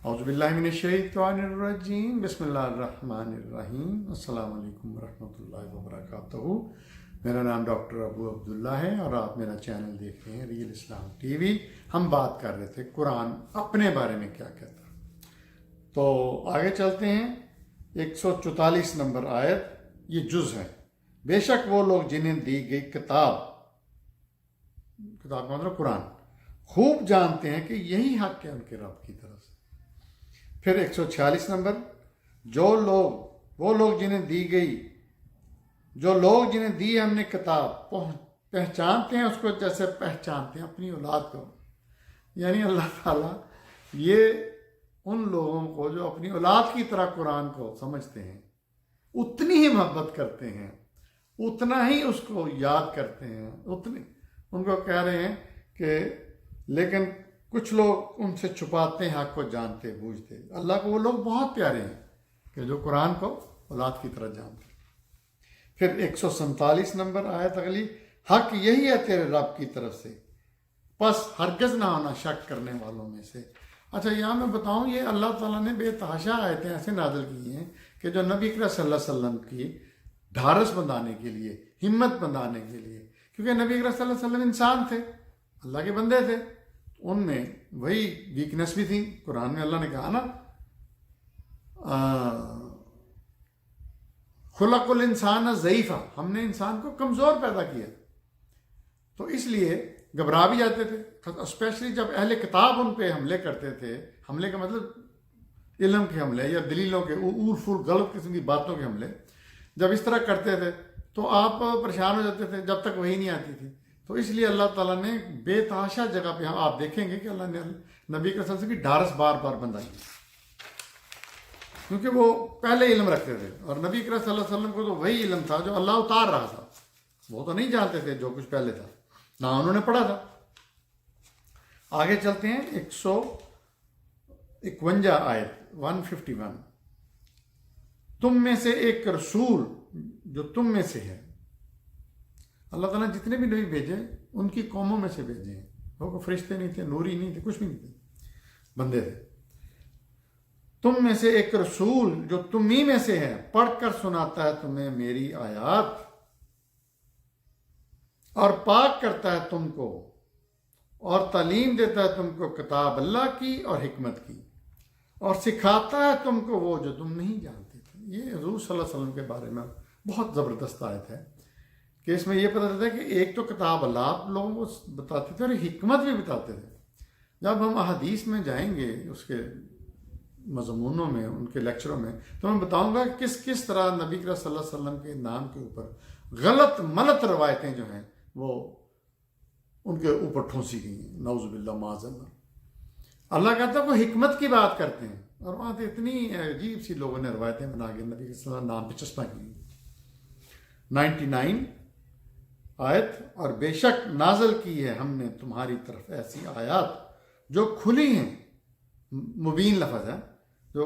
اعوذ باللہ من الشیطان الرجیم بسم اللہ الرحمن الرحیم السلام علیکم ورحمۃ اللہ وبرکاتہ۔ میرا نام ڈاکٹر ابو عبداللہ ہے اور آپ میرا چینل دیکھ رہے ہیں ریئل اسلام ٹی وی۔ ہم بات کر رہے تھے قرآن اپنے بارے میں کیا کہتا ہے، تو آگے چلتے ہیں۔ 144 نمبر آیت، یہ جز ہے۔ بے شک وہ لوگ جنہیں دی گئی کتاب کا مطلب قرآن خوب جانتے ہیں کہ یہی حق ہے ان کے رب کی طرف سے۔ پھر 146 نمبر، وہ لوگ جنہیں دی ہم نے کتاب پہچانتے ہیں اس کو جیسے پہچانتے ہیں اپنی اولاد کو۔ یعنی اللہ تعالیٰ یہ ان لوگوں کو جو اپنی اولاد کی طرح قرآن کو سمجھتے ہیں، اتنی ہی محبت کرتے ہیں، اتنا ہی اس کو یاد کرتے ہیں، اتنے ان کو کہہ رہے ہیں کہ لیکن کچھ لوگ ان سے چھپاتے ہیں حق کو جانتے بوجھتے۔ اللہ کو وہ لوگ بہت پیارے ہیں کہ جو قرآن کو اولاد کی طرح جانتے ہیں۔ پھر 147 نمبر آیت اگلی، حق یہی ہے تیرے رب کی طرف سے، پس ہرگز نہ ہونا شک کرنے والوں میں سے۔ اچھا، یہاں میں بتاؤں، یہ اللہ تعالیٰ نے بے تحاشا آیتیں ایسے نازل کی ہیں کہ جو نبی اکرم صلی اللہ علیہ وسلم کی ڈھارس بندھانے کے لیے، ہمت بندھانے کے لیے، کیونکہ نبی اکرم صلی اللہ علیہ وسلم انسان تھے، اللہ کے بندے تھے، ان میں وہی ویکنس بھی تھی۔ قرآن میں اللہ نے کہا نا، خلق الانسان ضعیفا، ہم نے انسان کو کمزور پیدا کیا، تو اس لیے گھبرا بھی جاتے تھے، اسپیشلی جب اہل کتاب ان پہ حملے کرتے تھے۔ حملے کا مطلب علم کے حملے یا دلیلوں کے اول فول غلط قسم کی باتوں کے حملے، جب اس طرح کرتے تھے تو آپ پریشان ہو جاتے تھے جب تک وہی نہیں آتی تھی۔ تو اس لیے اللہ تعالیٰ نے بے تحاشا جگہ پہ آپ دیکھیں گے کہ اللہ نے نبی کے وسلم کی ڈھارس بار بار بندھائی، کیونکہ وہ پہلے علم رکھتے تھے، اور نبی اکرم صلی اللہ علیہ وسلم کو تو وہی علم تھا جو اللہ اتار رہا تھا۔ وہ تو نہیں جانتے تھے جو کچھ پہلے تھا، نہ انہوں نے پڑھا تھا۔ آگے چلتے ہیں 151 آیت 151، تم میں سے ایک رسول جو تم میں سے ہے۔ اللہ تعالیٰ نے جتنے بھی نبی بھیجے ان کی قوموں میں سے بھیجے ہیں، وہ کوئی فرشتے نہیں تھے، نوری نہیں تھے، کچھ بھی نہیں تھے، بندے تھے۔ تم میں سے ایک رسول جو تم ہی میں سے ہے، پڑھ کر سناتا ہے تمہیں میری آیات، اور پاک کرتا ہے تم کو، اور تعلیم دیتا ہے تم کو کتاب اللہ کی اور حکمت کی، اور سکھاتا ہے تم کو وہ جو تم نہیں جانتے تھے۔ یہ حضور صلی اللہ علیہ وسلم کے بارے میں بہت زبردست آیت ہے کہ اس میں یہ پتہ چلتا ہے کہ ایک تو کتاب اللہ آپ لوگوں کو بتاتے تھے اور حکمت بھی بتاتے تھے۔ جب ہم احادیث میں جائیں گے، اس کے مضمونوں میں، ان کے لیکچروں میں، تو میں بتاؤں گا کہ کس طرح نبی کریم صلی اللہ علیہ وسلم کے نام کے اوپر غلط ملت روایتیں جو ہیں وہ ان کے اوپر ٹھونسی گئی ہیں، نعوذ باللہ معاذ اللہ۔ اللہ کہتا ہے وہ حکمت کی بات کرتے ہیں، اور وہاں سے اتنی عجیب سی لوگوں نے روایتیں بنا کے نبی کے صلی اللہ علیہ وسلم نام پہ چسپاں کی۔ 99 آیت، اور بے شک نازل کی ہے ہم نے تمہاری طرف ایسی آیات جو کھلی ہیں، مبین لفظ ہے، جو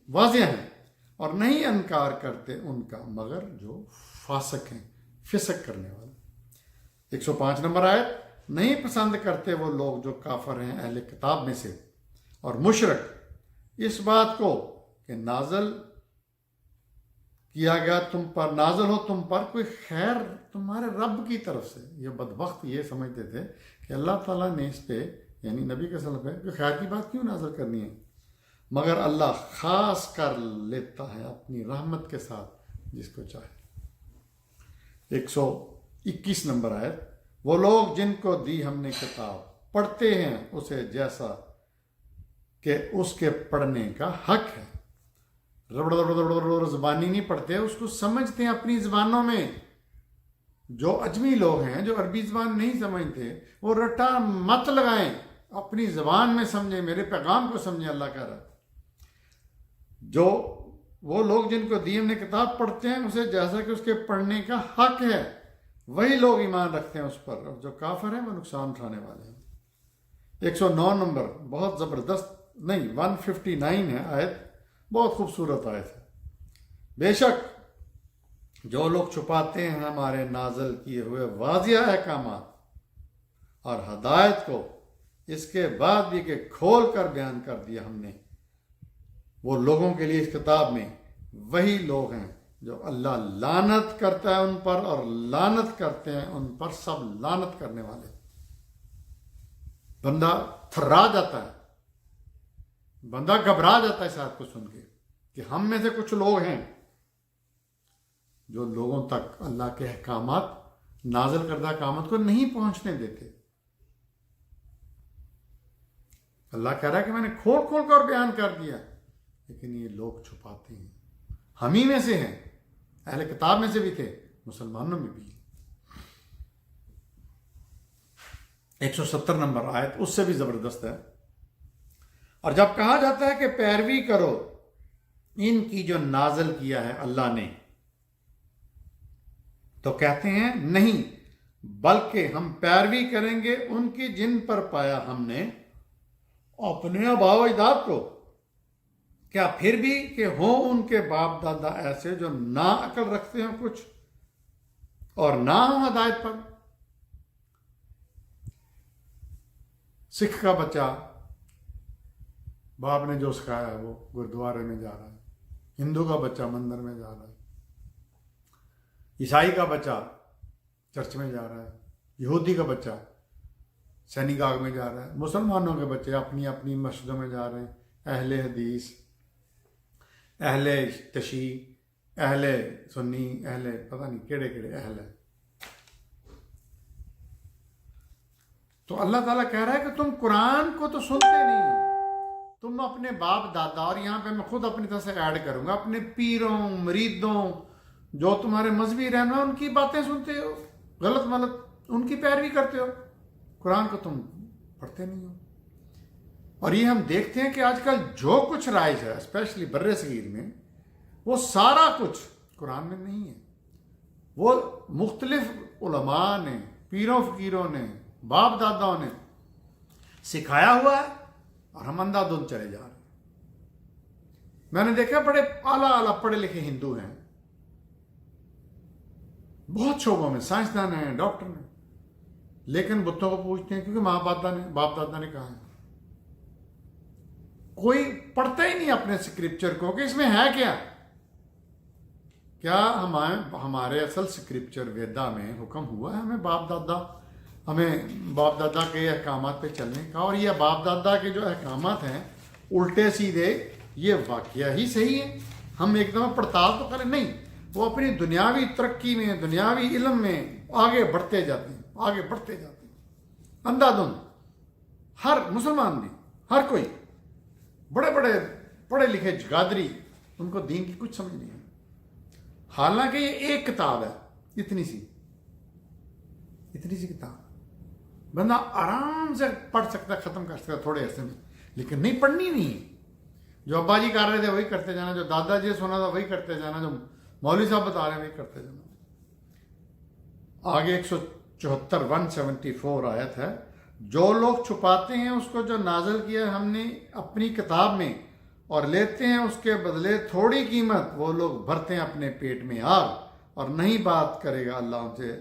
واضح ہیں، اور نہیں انکار کرتے ان کا مگر جو فاسق ہیں، فسق کرنے والے۔ 105 نمبر آیت، نہیں پسند کرتے وہ لوگ جو کافر ہیں اہل کتاب میں سے اور مشرک اس بات کو کہ نازل کیا گیا نازل ہو تم پر کوئی خیر تمہارے رب کی طرف سے۔ یہ بدبخت یہ سمجھتے تھے کہ اللہ تعالیٰ نے اس پہ، یعنی نبی کے صلی اللہ علیہ وسلم پہ کوئی خیر کی بات کیوں نازل کرنی ہے، مگر اللہ خاص کر لیتا ہے اپنی رحمت کے ساتھ جس کو چاہے۔ 121 نمبر آیت، وہ لوگ جن کو دی ہم نے کتاب پڑھتے ہیں اسے جیسا کہ اس کے پڑھنے کا حق ہے۔ زبانی نہیں پڑھتے، اس کو سمجھتے ہیں اپنی زبانوں میں۔ جو اجمی لوگ ہیں جو عربی زبان نہیں سمجھتے، وہ رٹا مت لگائیں، اپنی زبان میں سمجھیں، میرے پیغام کو سمجھیں۔ اللہ کہہ رہا ہے جو وہ لوگ جن کو دی ہم نے کتاب پڑھتے ہیں اسے جیسا کہ اس کے پڑھنے کا حق ہے، وہی لوگ ایمان رکھتے ہیں اس پر، اور جو کافر ہیں وہ نقصان اٹھانے والے ہیں۔ 109 نمبر بہت زبردست، نہیں 159 ہے آیت، بہت خوبصورت آیت ہے۔ بے شک جو لوگ چھپاتے ہیں ہمارے نازل کیے ہوئے واضح احکامات اور ہدایت کو، اس کے بعد بھی کہ کھول کر بیان کر دیا ہم نے وہ لوگوں کے لیے اس کتاب میں وہی لوگ ہیں جو اللہ لعنت کرتا ہے ان پر، اور لعنت کرتے ہیں ان پر سب لعنت کرنے والے۔ بندہ تھرا جاتا ہے، بندہ گھبرا جاتا ہے اس آیت کو سن کے کہ ہم میں سے کچھ لوگ ہیں جو لوگوں تک اللہ کے احکامات، نازل کردہ احکامات کو نہیں پہنچنے دیتے۔ اللہ کہہ رہا ہے کہ میں نے کھول کھول کر بیان کر دیا، لیکن یہ لوگ چھپاتے ہیں۔ ہم ہی میں سے ہیں، اہل کتاب میں سے بھی تھے، مسلمانوں میں بھی۔ 170 نمبر آیت اس سے بھی زبردست ہے۔ اور جب کہا جاتا ہے کہ پیروی کرو ان کی جو نازل کیا ہے اللہ نے، تو کہتے ہیں نہیں، بلکہ ہم پیروی کریں گے ان کی جن پر پایا ہم نے اپنے آباء و اجداد کو۔ کیا پھر بھی کہ ہوں ان کے باپ دادا ایسے جو نہ عقل رکھتے ہوں کچھ اور نہ ہوں ہدایت پر۔ سکھ کا بچہ باپ نے جو سکھایا ہے وہ گردوارے میں جا رہا ہے، ہندو کا بچہ مندر میں جا رہا ہے، عیسائی کا بچہ چرچ میں جا رہا ہے، یہودی کا بچہ سینیگاگ میں جا رہا ہے، مسلمانوں کے بچے اپنی اپنی مسجدوں میں جا رہے ہیں، اہل حدیث، اہل تشیع، اہل سنی، اہل پتہ نہیں کیڑے کیڑے اہل ہے۔ تو اللہ تعالیٰ کہہ رہا ہے کہ تم قرآن کو تو سنتے نہیں ہو، تم اپنے باپ دادا، اور یہاں پہ میں خود اپنی طرف سے ایڈ کروں گا، اپنے پیروں مریدوں جو تمہارے مذہبی رہنما ان کی باتیں سنتے ہو، غلط ملت ان کی پیروی کرتے ہو، قرآن کو تم پڑھتے نہیں ہو۔ اور یہ ہم دیکھتے ہیں کہ آج کل جو کچھ رائج ہے اسپیشلی بر صغیر میں، وہ سارا کچھ قرآن میں نہیں ہے۔ وہ مختلف علماء نے، پیروں فقیروں نے، باپ داداؤں نے سکھایا ہوا ہے، اور ہم اندھا دھند چلے جا رہے ہیں۔ میں نے دیکھا بڑے اعلیٰ پڑھے لکھے ہندو ہیں، بہت شعبوں میں سائنسدان ہیں، ڈاکٹر ہیں، لیکن بتوں کو پوچھتے ہیں کیونکہ باپ دادا نے کہا ہے۔ کوئی پڑھتا ہی نہیں اپنے اسکرپچر کو کہ اس میں ہے کیا ہمارے اصل اسکرپچر ویدا میں حکم ہوا ہے ہمیں باپ دادا کے احکامات پہ چلنے کا، اور یہ باپ دادا کے جو احکامات ہیں الٹے سیدھے، یہ واقعہ ہی صحیح ہے۔ ہم ایک دم پڑتال تو کریں نہیں، وہ اپنی دنیاوی ترقی میں، دنیاوی علم میں آگے بڑھتے جاتے ہیں اندھا دھند۔ ہر مسلمان بھی، ہر کوئی، بڑے بڑے پڑھے لکھے جگادری، ان کو دین کی کچھ سمجھ نہیں ہے، حالانکہ یہ ایک کتاب ہے، اتنی سی کتاب بندہ آرام سے پڑھ سکتا ہے، ختم کر سکتا ہے تھوڑے عرصے میں، لیکن نہیں پڑھنی نہیں ہے۔ جو ابا جی کر رہے تھے وہی کرتے جانا، جو دادا جی سنا تھا وہی کرتے جانا، جو مولوی صاحب بتا رہے ہیں وہی کرتے جانا۔ آگے 174 آیت ہے، جو لوگ چھپاتے ہیں اس کو جو نازل کیا ہم نے اپنی کتاب میں، اور لیتے ہیں اس کے بدلے تھوڑی قیمت، وہ لوگ بھرتے ہیں اپنے پیٹ میں آگ، اور نہیں بات کرے گا اللہ ان سے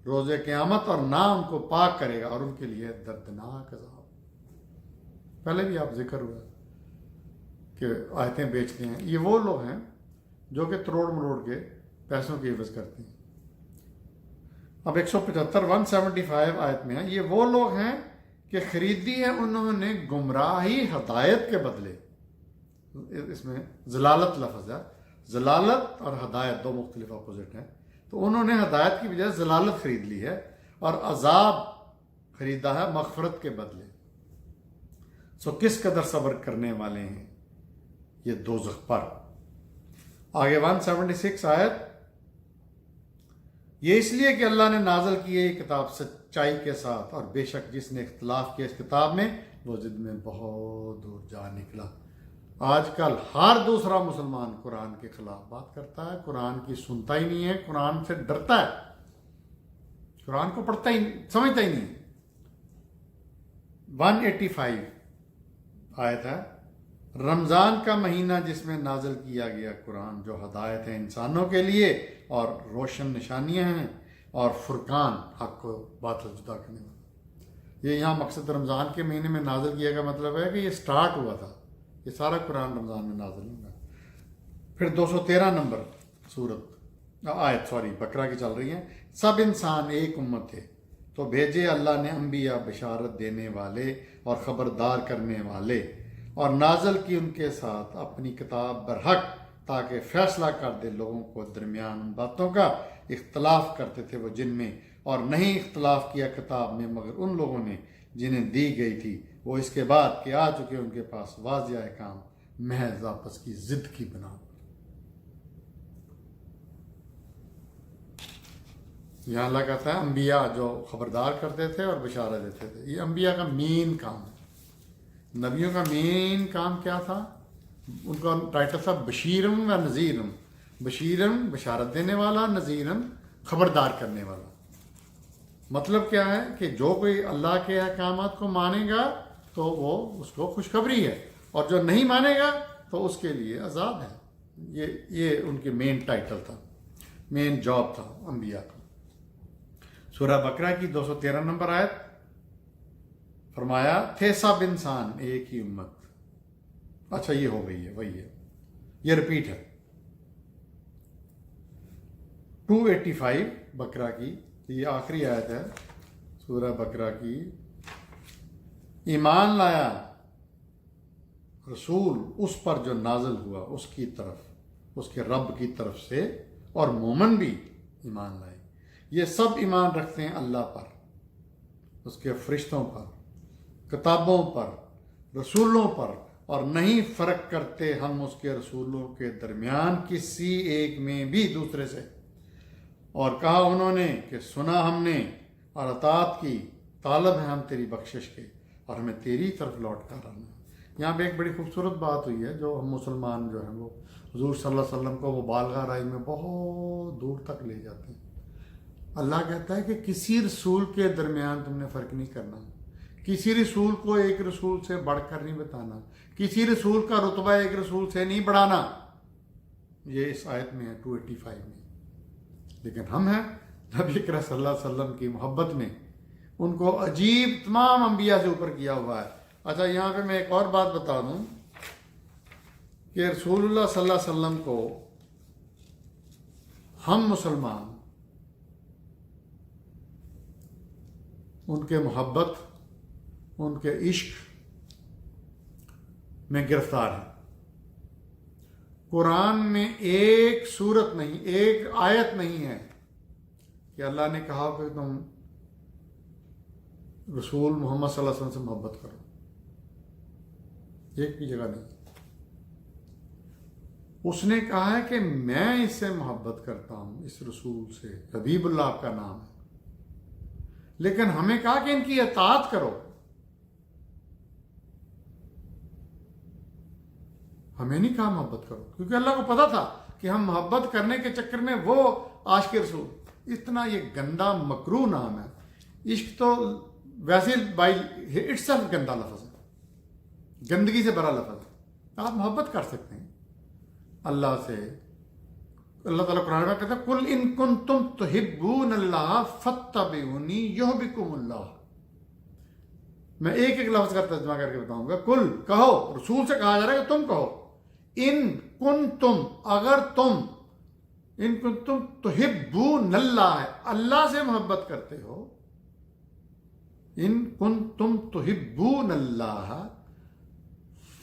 روز قیامت، اور نہ ان کو پاک کرے گا، اور ان کے لیے دردناک عذاب۔ پہلے بھی آپ ذکر ہوا کہ آیتیں بیچتے ہیں، یہ وہ لوگ ہیں جو کہ تروڑ مروڑ کے پیسوں کی عوض کرتے ہیں۔ اب 175 آیت میں ہے، یہ وہ لوگ ہیں کہ خریدی ہے انہوں نے گمراہی ہدایت کے بدلے۔ اس میں ضلالت لفظ ہے، ضلالت اور ہدایت دو مختلف اپوزٹ ہیں، تو انہوں نے ہدایت کی بجائے ضلالت خرید لی ہے، اور عذاب خریدا ہے مغفرت کے بدلے۔ کس قدر صبر کرنے والے ہیں یہ دوزخ پر۔ آگے 176 آیت، یہ اس لیے کہ اللہ نے نازل کی ہے یہ کتاب سچائی کے ساتھ، اور بے شک جس نے اختلاف کیا اس کتاب میں وہ ضد میں بہت دور جا نکلا۔ آج کل ہر دوسرا مسلمان قرآن کے خلاف بات کرتا ہے، قرآن کی سنتا ہی نہیں ہے، قرآن سے ڈرتا ہے، قرآن کو پڑھتا ہی سمجھتا ہی نہیں۔ 185 آیت ہے، رمضان کا مہینہ جس میں نازل کیا گیا قرآن، جو ہدایت ہے انسانوں کے لیے اور روشن نشانیاں ہیں، اور فرقان حق کو باطل جدا کرنے والا۔ یہ یہاں مقصد رمضان کے مہینے میں نازل کیا گیا مطلب ہے کہ یہ سٹارٹ ہوا تھا یہ سارا قرآن رمضان میں نازل ہوگا۔ پھر 213 نمبر آیت بقرہ کی چل رہی ہیں۔ سب انسان ایک امت تھے تو بھیجے اللہ نے انبیاء بشارت دینے والے اور خبردار کرنے والے، اور نازل کی ان کے ساتھ اپنی کتاب برحق تاکہ فیصلہ کر دے لوگوں کو درمیان ان باتوں کا اختلاف کرتے تھے وہ جن میں، اور نہیں اختلاف کیا کتاب میں مگر ان لوگوں نے جنہیں دی گئی تھی، وہ اس کے بعد کہ آ چکے ان کے پاس واضح احکام محض آپس کی ضد کی بنا پر۔ یہاں اللہ کہتا ہے انبیاء جو خبردار کرتے تھے اور بشارت دیتے تھے، یہ انبیاء کا مین کام ہے۔ نبیوں کا مین کام کیا تھا؟ ان کا ٹائٹل تھا بشیرم و نذیرم۔ بشیرم بشارت دینے والا، نذیرم خبردار کرنے والا۔ مطلب کیا ہے کہ جو کوئی اللہ کے احکامات کو مانے گا تو وہ اس کو خوشخبری ہے، اور جو نہیں مانے گا تو اس کے لیے عذاب ہے۔ یہ ان کے مین ٹائٹل تھا، مین جاب تھا انبیاء کا۔ سورہ بقرہ کی 213 نمبر آیت، فرمایا تھے سب انسان ایک ہی امت۔ اچھا یہ ہو گئی ہے، وہی ہے، یہ رپیٹ ہے۔ 285 بقرہ کی، یہ آخری آیت ہے سورہ بقرہ کی۔ ایمان لایا رسول اس پر جو نازل ہوا اس کی طرف، اس کے رب کی طرف سے، اور مومن بھی ایمان لائے۔ یہ سب ایمان رکھتے ہیں اللہ پر، اس کے فرشتوں پر، کتابوں پر، رسولوں پر، اور نہیں فرق کرتے ہم اس کے رسولوں کے درمیان کسی ایک میں بھی دوسرے سے۔ اور کہا انہوں نے کہ سنا ہم نے اور اطاعت کی، طالب ہیں ہم تیری بخشش کے اور ہمیں تیری طرف لوٹ کر آنا۔ یہاں پہ ایک بڑی خوبصورت بات ہوئی ہے، جو ہم مسلمان جو ہیں وہ حضور صلی اللہ علیہ وسلم کو وہ بالغ رائی میں بہت دور تک لے جاتے ہیں۔ اللہ کہتا ہے کہ کسی رسول کے درمیان تم نے فرق نہیں کرنا، کسی رسول کو ایک رسول سے بڑھ کر نہیں بتانا، کسی رسول کا رتبہ ایک رسول سے نہیں بڑھانا۔ یہ اس آیت میں ہے 285 میں۔ لیکن ہم ہیں نبی اکرم صلی اللہ علیہ وسلم کی محبت میں ان کو عجیب تمام انبیاء سے اوپر کیا ہوا ہے۔ اچھا یہاں پہ میں ایک اور بات بتا دوں کہ رسول اللہ صلی اللہ علیہ وسلم کو ہم مسلمان ان کے محبت، ان کے عشق میں گرفتار ہیں۔ قرآن میں ایک سورت نہیں، ایک آیت نہیں ہے کہ اللہ نے کہا کہ تم رسول محمد صلی اللہ علیہ وسلم سے محبت کرو، ایک بھی جگہ نہیں۔ اس نے کہا ہے کہ میں اس سے محبت کرتا ہوں، اس رسول سے، حبیب اللہ آپ کا نام ہے، لیکن ہمیں کہا کہ ان کی اطاعت کرو۔ ہمیں نہیں کہا محبت کرو، کیونکہ اللہ کو پتا تھا کہ ہم محبت کرنے کے چکر میں وہ عاشق رسول، اتنا یہ گندا مکروہ نام ہے۔ عشق تو ویسے بائی اٹ سیلف گندا لفظ ہے، گندگی سے بھرا لفظ ہے۔ آپ محبت کر سکتے ہیں اللہ سے۔ اللہ تعالیٰ قرآن میں کہتا ہے قل ان کنتم تحبون اللہ فاتبعونی یحببکم اللہ۔ میں ایک ایک لفظ کا ترجمہ کر کے بتاؤں گا۔ کل کہو، رسول سے کہا جا رہا ہے کہ تم کہو، ان کنتم اگر تم، ان کنتم تحبون اللہ اللہ سے محبت کرتے ہو، ان کنتم تحبون اللہ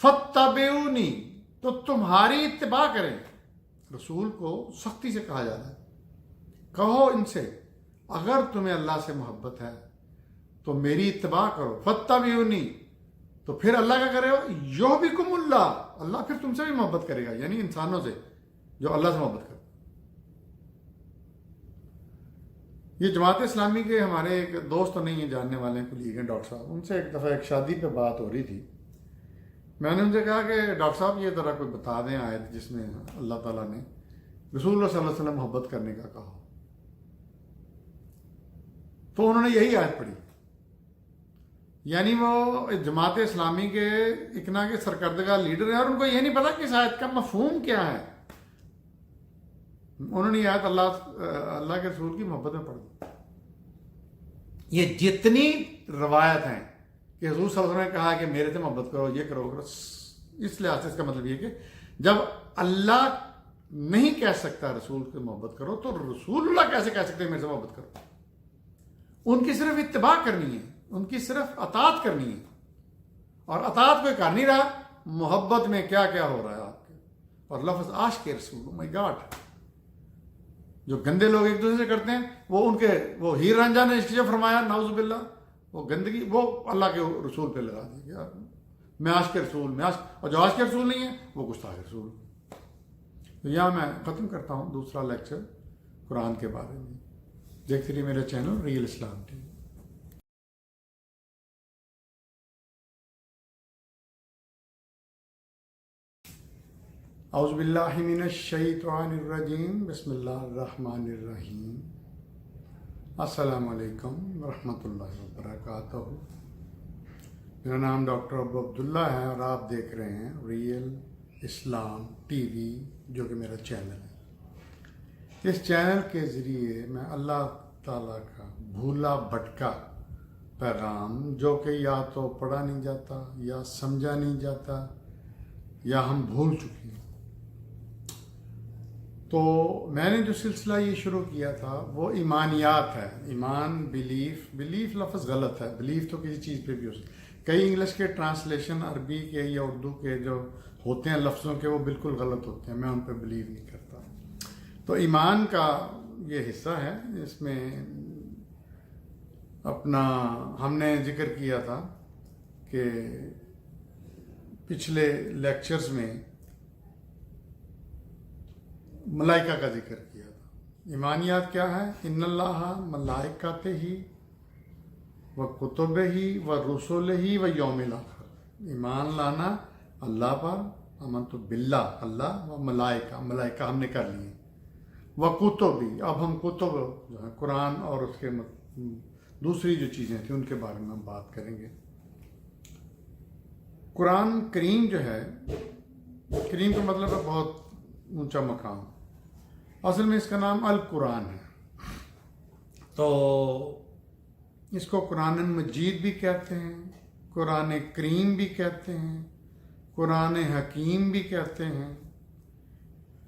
فاتبعونی تو تمہاری اتباع کریں۔ رسول کو سختی سے کہا جا رہا ہے کہو ان سے اگر تمہیں اللہ سے محبت ہے تو میری اتباع کرو، فاتبعونی تو پھر اللہ کا کرے ہو، یحببکم اللہ، اللہ پھر تم سے بھی محبت کرے گا، یعنی انسانوں سے جو اللہ سے محبت کرے۔ یہ جماعت اسلامی کے ہمارے ایک دوست تو نہیں ہیں، جاننے والے ہیں، کولیگ ہیں ڈاکٹر صاحب، ان سے ایک دفعہ ایک شادی پہ بات ہو رہی تھی۔ میں نے ان سے کہا کہ ڈاکٹر صاحب یہ ذرا کوئی بتا دیں آیت جس میں اللہ تعالیٰ نے رسول اللہ صلی اللہ علیہ وسلم محبت کرنے کا کہا۔ تو انہوں نے یہی آیت پڑھی، یعنی وہ جماعت اسلامی کے اکنا کے سرکردگاہ لیڈر ہیں اور ان کو یہ نہیں پتا کہ اس آیت کا مفہوم کیا ہے۔ انہوں نے یہ آیت اللہ کے رسول کی محبت میں پڑھ دی۔ یہ جتنی روایت ہیں کہ حضور صلی اللہ علیہ وسلم نے کہا کہ میرے سے محبت کرو، یہ کرو، اس لحاظ سے اس کا مطلب یہ کہ جب اللہ نہیں کہہ سکتا رسول سے محبت کرو تو رسول اللہ کیسے کہہ سکتے ہیں میرے سے محبت کرو؟ ان کی صرف اتباع کرنی ہے، ان کی صرف اطاعت کرنی ہے، اور اطاعت کوئی کر نہیں رہا، محبت میں کیا کیا ہو رہا ہے آپ کے. اور لفظ عاشق رسول، او مائی گاڈ، جو گندے لوگ ایک دوسرے سے کرتے ہیں وہ ان کے وہ ہیر رانجھا نے اس لیے فرمایا نعوذ باللہ، وہ گندگی وہ اللہ کے رسول پہ لگا دی گیا، میں عاشق رسول، میں عاشق، اور جو عاشق رسول نہیں ہے وہ گستاخ رسول. تو یہاں میں ختم کرتا ہوں دوسرا لیکچر قرآن کے بارے میں. دیکھتے رہیے میرا چینل ریئل اسلام ٹی وی. اعوذ باللہ من الشیطان الرجیم، بسم اللہ الرحمن الرحیم. السلام علیکم ورحمۃ اللہ وبرکاتہ. میرا نام ڈاکٹر ابو عبداللہ ہے اور آپ دیکھ رہے ہیں ریئل اسلام ٹی وی، جو کہ میرا چینل ہے. اس چینل کے ذریعے میں اللہ تعالیٰ کا بھولا بھٹکا پیغام، جو کہ یا تو پڑھا نہیں جاتا یا سمجھا نہیں جاتا یا ہم بھول چکے ہیں. تو میں نے جو سلسلہ یہ شروع کیا تھا وہ ایمانیات ہے. ایمان، بلیف لفظ غلط ہے، بلیف تو کسی چیز پہ بھی ہو سکتا ہے. کئی انگلش کے ٹرانسلیشن عربی کے یا اردو کے جو ہوتے ہیں لفظوں کے وہ بالکل غلط ہوتے ہیں، میں ان پہ بلیو نہیں کرتا. تو ایمان کا یہ حصہ ہے، اس میں اپنا ہم نے ذکر کیا تھا کہ پچھلے لیکچرز میں ملائکہ کا ذکر کیا تھا. ایمانیات کیا ہے؟ ان اللہ ملائکتہ ہی و کتب ہی و رسول ہی و یوم الاخر. ایمان لانا اللہ پر، آمنت باللہ اللہ، و ملائکہ ہم نے کر لیے، و کتب ہی. اب ہم کتب جو ہے قرآن اور اس کے دوسری جو چیزیں تھیں ان کے بارے میں ہم بات کریں گے. قرآن کریم جو ہے، کریم کا مطلب ہے بہت اونچا مقام. اصل میں اس کا نام القرآن ہے. تو اس کو قرآن مجید بھی کہتے ہیں، قرآن کریم بھی کہتے ہیں، قرآن حکیم بھی کہتے ہیں.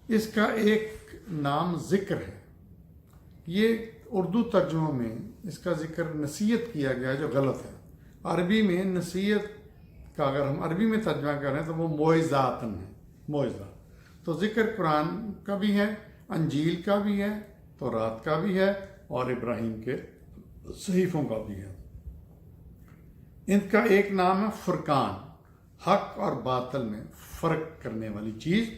اس کا ایک نام ذکر ہے. یہ اردو ترجموں میں اس کا ذکر نصیحت کیا گیا ہے، جو غلط ہے. عربی میں نصیحت کا اگر ہم عربی میں ترجمہ کریں تو وہ موعظاتن ہے، موعظہ. تو ذکر قرآن کا بھی ہے، انجیل کا بھی ہے، تورات کا بھی ہے، اور ابراہیم کے صحیفوں کا بھی ہے. ان کا ایک نام ہے فرقان، حق اور باطل میں فرق کرنے والی چیز.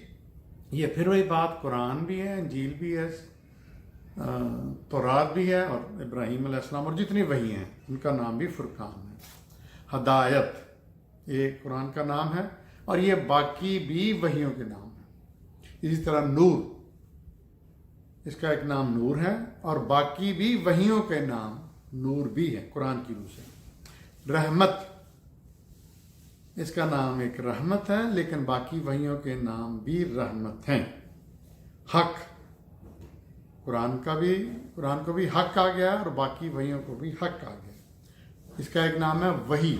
یہ پھر وہی بات، قرآن بھی ہے، انجیل بھی ہے، تورات بھی ہے، اور ابراہیم علیہ السلام اور جتنی وحی ہیں ان کا نام بھی فرقان ہے. ہدایت یہ قرآن کا نام ہے، اور یہ باقی بھی وحیوں کے نام ہیں. اسی طرح نور، اس کا ایک نام نور ہے، اور باقی بھی وحیوں کے نام نور بھی ہے قرآن کی روح سے. رحمت، اس کا نام ایک رحمت ہے، لیکن باقی وحیوں کے نام بھی رحمت ہیں. حق، قرآن کو بھی حق آ گیا، اور باقی وحیوں کو بھی حق آ گیا. اس کا ایک نام ہے وحی.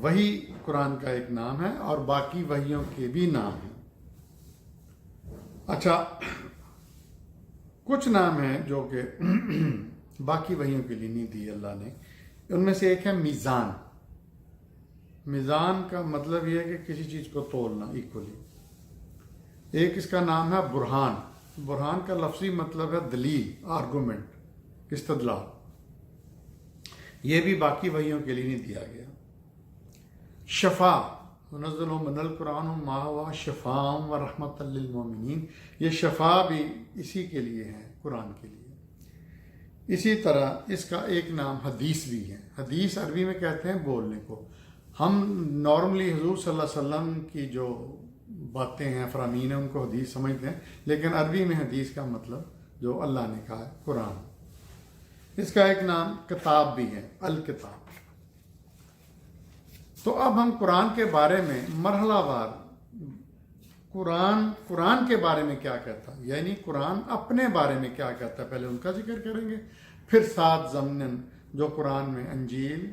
وحی قرآن کا ایک نام ہے، اور باقی وحیوں کے بھی نام ہیں. اچھا، کچھ نام ہیں جو کہ باقی وحیوں کے لیے نہیں دی اللہ نے. ان میں سے ایک ہے میزان. میزان کا مطلب یہ ہے کہ کسی چیز کو تولنا ایکولی. ایک اس کا نام ہے برہان. برہان کا لفظی مطلب ہے دلیل، آرگومنٹ، استدلال. یہ بھی باقی وحیوں کے لیے نہیں دیا گیا. شفا، ونزل من القرآن ما هو شفاء و رحمۃ للمؤمنین. یہ شفا بھی اسی کے لیے ہے، قرآن کے لیے. اسی طرح اس کا ایک نام حدیث بھی ہے. حدیث عربی میں کہتے ہیں بولنے کو. ہم نارملی حضور صلی اللہ علیہ وسلم کی جو باتیں ہیں، فرامین ہیں، ان کو حدیث سمجھتے ہیں، لیکن عربی میں حدیث کا مطلب جو اللہ نے کہا ہے قرآن. اس کا ایک نام کتاب بھی ہے، الکتاب. تو اب ہم قرآن کے بارے میں مرحلہ وار قرآن کے بارے میں کیا کہتا ہے، یعنی قرآن اپنے بارے میں کیا کہتا ہے، پہلے ان کا ذکر کریں گے، پھر ساتھ ضمناً جو قرآن میں انجیل،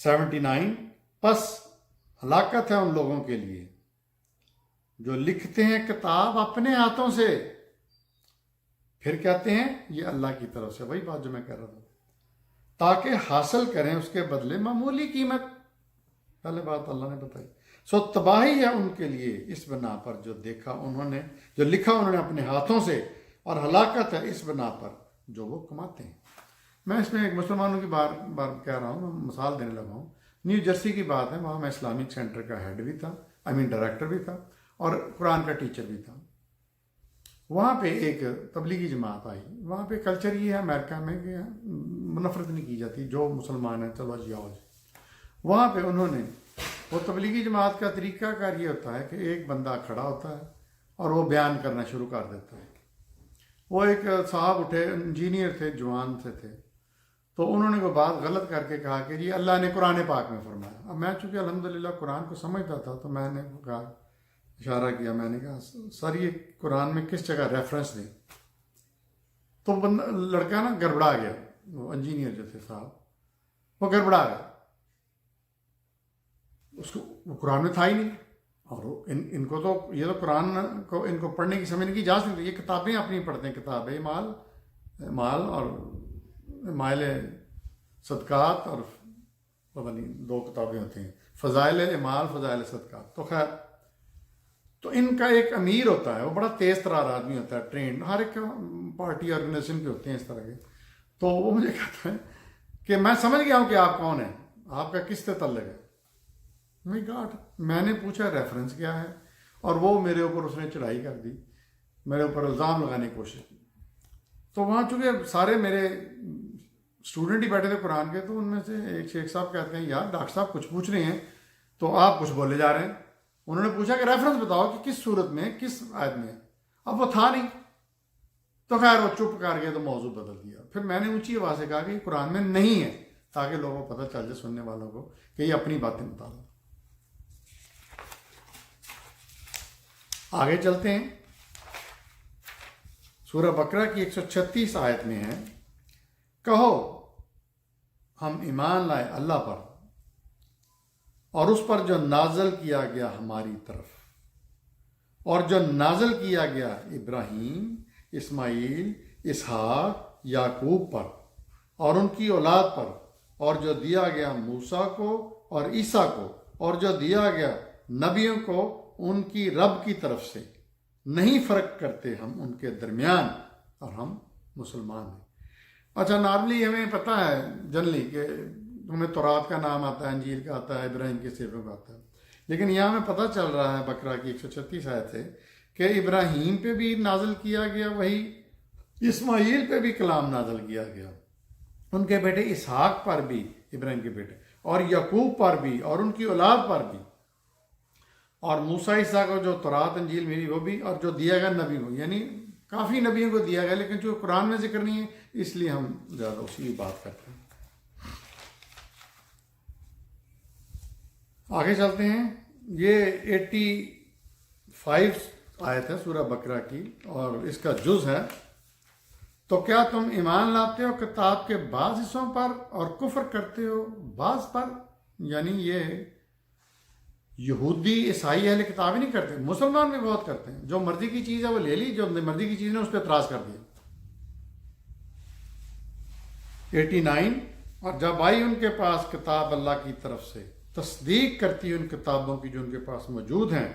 79 پس ہلاکت ہے ان لوگوں کے لیے جو لکھتے ہیں کتاب اپنے ہاتھوں سے، پھر کہتے ہیں یہ اللہ کی طرف سے، وہی بات جو میں کہہ رہا تھا، تاکہ حاصل کریں اس کے بدلے معمولی قیمت. پہلے بات اللہ نے بتائی. سو تباہی ہے ان کے لیے اس بنا پر جو لکھا انہوں نے اپنے ہاتھوں سے، اور ہلاکت ہے اس بنا پر جو وہ کماتے ہیں. میں اس میں ایک مسلمانوں کی بار کہہ رہا ہوں، میں مثال دینے لگا ہوں. نیو جرسی کی بات ہے، وہاں میں اسلامک سینٹر کا ہیڈ بھی تھا، ڈائریکٹر بھی تھا، اور قرآن کا ٹیچر بھی تھا. وہاں پہ ایک تبلیغی جماعت آئی. وہاں پہ کلچر یہ ہے امریکہ میں کہ نفرت نہیں کی جاتی، جو مسلمان ہیں چلو جی آؤ جی. وہاں پہ انہوں نے، وہ تبلیغی جماعت کا طریقہ کار یہ ہوتا ہے کہ ایک بندہ کھڑا ہوتا ہے اور وہ بیان کرنا شروع کر دیتا ہے. وہ ایک صاحب اٹھے، انجینئر تھے، جوان سے تھے، تو انہوں نے وہ بات غلط کر کے کہا کہ جی اللہ نے قرآن پاک میں فرمایا. اب میں چونکہ الحمدللہ قرآن کو سمجھتا تھا تو میں نے کہا، اشارہ کیا، میں نے کہا سر یہ قرآن میں کس جگہ ریفرنس دیں. تو لڑکا نا گڑبڑا گیا، وہ انجینئر جو تھے صاحب، وہ گڑبڑا گیا. اس کو وہ قرآن میں تھا ہی نہیں، اور ان کو تو یہ تو قرآن کو ان کو پڑھنے کی سمجھنے کی اجازت نہیں تھی. یہ کتابیں اپنی پڑھتے ہیں، کتابیں مال اور مائل صدقات، اور پتہ نہیں 2 کتابیں ہوتی ہیں، فضائل مال، فضائل صدقات. تو خیر، تو ان کا ایک امیر ہوتا ہے، وہ بڑا تیز ترار آدمی ہوتا ہے، ٹرینڈ، ہر ایک پارٹی آرگنائزیشن کے ہوتے ہیں اس طرح کے. تو وہ مجھے کہتا ہے کہ میں سمجھ گیا ہوں کہ آپ کون ہیں، آپ کا کس سے تعلق ہے. میں نے پوچھا ریفرنس کیا ہے، اور وہ میرے اوپر اس نے چڑھائی کر دی، میرے اوپر الزام لگانے کی کوشش کی. تو وہاں چونکہ سارے میرے اسٹوڈنٹ ہی بیٹھے تھے قرآن کے، تو ان میں سے ایک شیخ صاحب کہتے ہیں یار ڈاکٹر صاحب کچھ پوچھ رہے ہیں تو آپ کچھ بولے جا رہے ہیں. انہوں نے پوچھا کہ ریفرنس بتاؤ کہ کس صورت میں، کس آیت میں. اب وہ تھا نہیں، تو خیر وہ چپ کر کے تو موضوع بدل دیا. پھر میں نے اونچی آواز سے کہا کہ یہ قرآن میں نہیں ہے، تاکہ لوگوں کو پتہ چل جائے، سننے والوں کو، کہ یہ اپنی باتیں بتا رہا. آگے چلتے ہیں. سورہ بقرہ کی 136 آیت میں ہے، کہو ہم ایمان لائے اللہ پر اور اس پر جو نازل کیا گیا ہماری طرف، اور جو نازل کیا گیا ابراہیم، اسماعیل، اسحاق، یعقوب پر اور ان کی اولاد پر، اور جو دیا گیا موسیٰ کو اور عیسیٰ کو، اور جو دیا گیا نبیوں کو ان کی رب کی طرف سے، نہیں فرق کرتے ہم ان کے درمیان، اور ہم مسلمان ہیں. اچھا، نارملی ہمیں پتہ ہے جنرلی کہ ہمیں تورات کا نام آتا ہے، انجیل کا آتا ہے، ابراہیم کے صحیفوں کا آتا ہے، لیکن یہاں ہمیں پتہ چل رہا ہے بقرہ کی 136 آیت سے کہ ابراہیم پہ بھی نازل کیا گیا وہی، اسماعیل پہ بھی کلام نازل کیا گیا، ان کے بیٹے اسحاق پر بھی، ابراہیم کے بیٹے، اور یعقوب پر بھی، اور ان کی اولاد پر بھی، اور موسیٰ عیسیٰ کو جو تورات انجیل میری وہ بھی، اور جو دیا گیا نبی کو، یعنی کافی نبیوں کو دیا گیا، لیکن جو قرآن میں ذکر نہیں ہے اس لیے ہم زیادہ اسی کی بات کرتے ہیں. آگے چلتے ہیں. یہ 85 آیت ہے سورہ بقرہ کی، اور اس کا جز ہے، تو کیا تم ایمان لاتے ہو کتاب کے بعض حصوں پر اور کفر کرتے ہو بعض پر. یعنی یہ یہودی عیسائی اہل کتاب ہی نہیں کرتے، مسلمان بھی بہت کرتے ہیں. جو مرضی کی چیز ہے وہ لے لی، جو مرضی کی چیز نے اس پہ اعتراض کر دیا. 89 اور جب آئی ان کے پاس کتاب اللہ کی طرف سے، تصدیق کرتی ان کتابوں کی جو ان کے پاس موجود ہیں،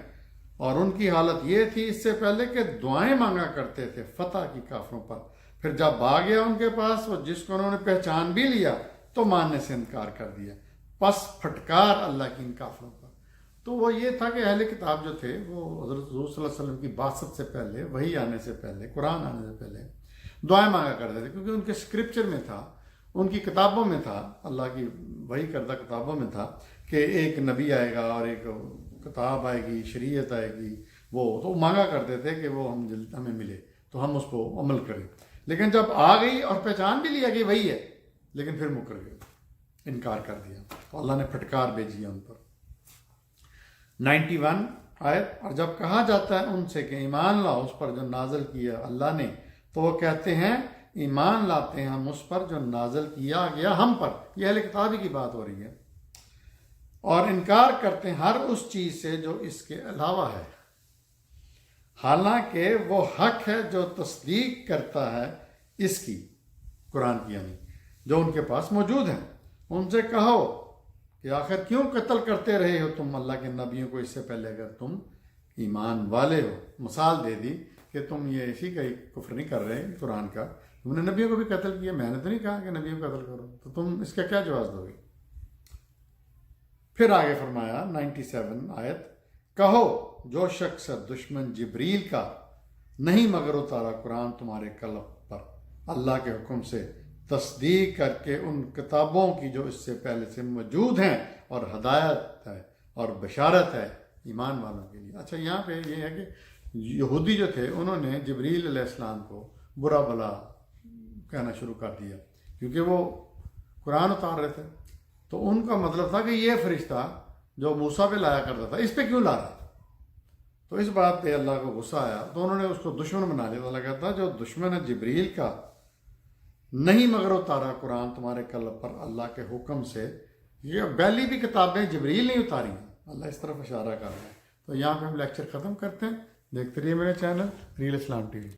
اور ان کی حالت یہ تھی اس سے پہلے کہ دعائیں مانگا کرتے تھے فتح کی کافروں پر. پھر جب آ گیا ان کے پاس وہ جس کو انہوں نے پہچان بھی لیا تو ماننے سے انکار کر دیا، پس پھٹکار اللہ کی ان کافروں پر. تو وہ یہ تھا کہ اہل کتاب جو تھے وہ حضرت حضور صلی اللہ علیہ وسلم کی بعثت سے پہلے، وحی آنے سے پہلے، قرآن آنے سے پہلے دعائیں مانگا کرتے تھے، کیونکہ ان کے اسکرپچر میں تھا، ان کی کتابوں میں تھا، اللہ کی وحی کردہ کتابوں میں تھا کہ ایک نبی آئے گا اور ایک کتاب آئے گی، شریعت آئے گی. وہ تو مانگا کرتے تھے کہ وہ ہمیں ملے تو ہم اس کو عمل کریں. لیکن جب آ گئی اور پہچان بھی لیا کہ وہی ہے، لیکن پھر مکر گئے، انکار کر دیا، تو اللہ نے پھٹکار بھیجی ان پر. 91 آیت. اور جب کہا جاتا ہے ان سے کہ ایمان لاؤ اس پر جو نازل کیا اللہ نے، تو وہ کہتے ہیں ایمان لاتے ہیں ہم اس پر جو نازل کیا گیا ہم پر. یہ اہل کتابی کی بات ہو رہی ہے. اور انکار کرتے ہیں ہر اس چیز سے جو اس کے علاوہ ہے، حالانکہ وہ حق ہے جو تصدیق کرتا ہے اس کی، قرآن کی یعنی، جو ان کے پاس موجود ہیں۔ ان سے کہو کہ آخر کیوں قتل کرتے رہے ہو تم اللہ کے نبیوں کو اس سے پہلے اگر تم ایمان والے ہو؟ مثال دے دی کہ تم یہ اسی کا کفر نہیں کر رہے قرآن کا، تم نے نبیوں کو بھی قتل کیا، میں نے تو نہیں کہا کہ نبیوں کو قتل کرو، تو تم اس کا کیا جواز دو گے؟ پھر آگے فرمایا 97 آیت، کہو جو شخص دشمن جبریل کا نہیں مگر اتارا قرآن تمہارے قلب پر اللہ کے حکم سے، تصدیق کر کے ان کتابوں کی جو اس سے پہلے سے موجود ہیں، اور ہدایت ہے اور بشارت ہے ایمان والوں کے لیے۔ اچھا، یہاں پہ یہ ہے کہ یہودی جو تھے انہوں نے جبریل علیہ السلام کو برا بھلا کہنا شروع کر دیا کیونکہ وہ قرآن اتار رہے تھے، تو ان کا مطلب تھا کہ یہ فرشتہ جو موسیٰ پہ لایا کرتا تھا اس پہ کیوں لا رہا تھا؟ تو اس بات پہ اللہ کو غصہ آیا تو انہوں نے اس کو دشمن بنا لیا۔ اللہ کہتا جو دشمن ہے جبریل کا نہیں مگر اتارا قرآن تمہارے قلب پر اللہ کے حکم سے، یہ پہلی بھی کتابیں جبریل نہیں اتاری ہیں، اللہ اس طرف اشارہ کر رہا ہے۔ تو یہاں پہ ہم لیکچر ختم کرتے ہیں، دیکھتے رہیے میرے چینل ریل اسلام ٹی وی۔